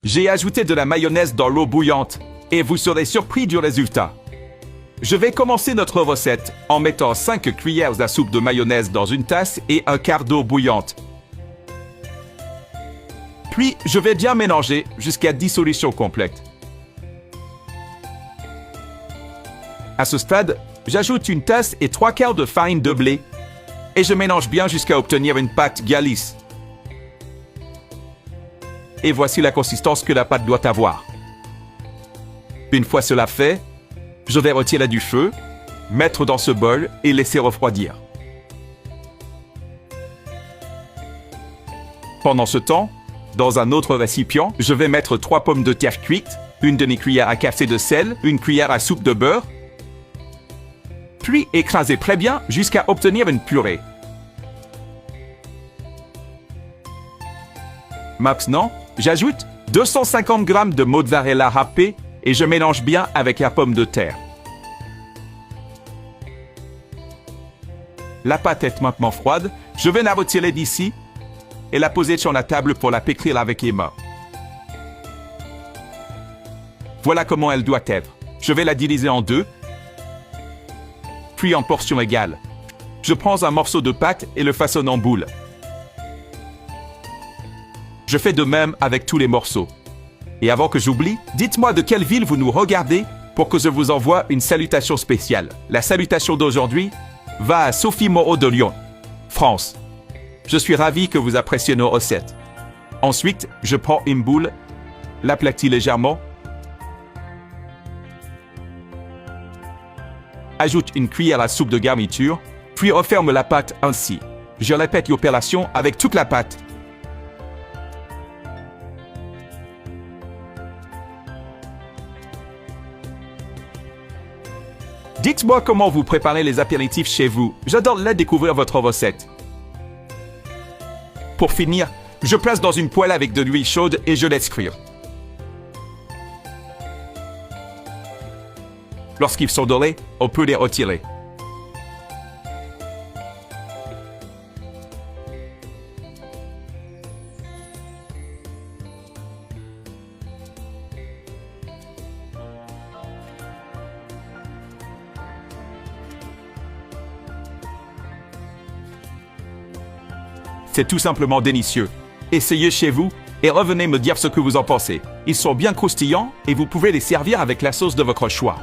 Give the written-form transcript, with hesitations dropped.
J'ai ajouté de la mayonnaise dans l'eau bouillante et vous serez surpris du résultat. Je vais commencer notre recette en mettant 5 cuillères à soupe de mayonnaise dans une tasse et un quart d'eau bouillante. Puis, je vais bien mélanger jusqu'à dissolution complète. À ce stade, j'ajoute une tasse et 3 quarts de farine de blé et je mélange bien jusqu'à obtenir une pâte bien lisse. Et voici la consistance que la pâte doit avoir. Une fois cela fait, je vais retirer du feu, mettre dans ce bol et laisser refroidir. Pendant ce temps, dans un autre récipient, je vais mettre 3 pommes de terre cuites, une demi-cuillère à café de sel, une cuillère à soupe de beurre, puis écraser très bien jusqu'à obtenir une purée. Maintenant, j'ajoute 250 g de mozzarella râpée et je mélange bien avec la pomme de terre. La pâte est maintenant froide, je vais la retirer d'ici et la poser sur la table pour la pétrir avec les mains. Voilà comment elle doit être. Je vais la diviser en deux, puis en portions égales. Je prends un morceau de pâte et le façonne en boule. Je fais de même avec tous les morceaux. Et avant que j'oublie, dites-moi de quelle ville vous nous regardez pour que je vous envoie une salutation spéciale. La salutation d'aujourd'hui va à Sophie Moreau de Lyon, France. Je suis ravi que vous appréciez nos recettes. Ensuite, je prends une boule, l'aplatis légèrement, ajoute une cuillère à soupe de garniture, puis referme la pâte ainsi. Je répète l'opération avec toute la pâte. Dites-moi comment vous préparez les apéritifs chez vous. J'adore découvrir votre recette. Pour finir, je place dans une poêle avec de l'huile chaude et je laisse cuire. Lorsqu'ils sont dorés, on peut les retirer. C'est tout simplement délicieux. Essayez chez vous et revenez me dire ce que vous en pensez. Ils sont bien croustillants et vous pouvez les servir avec la sauce de votre choix.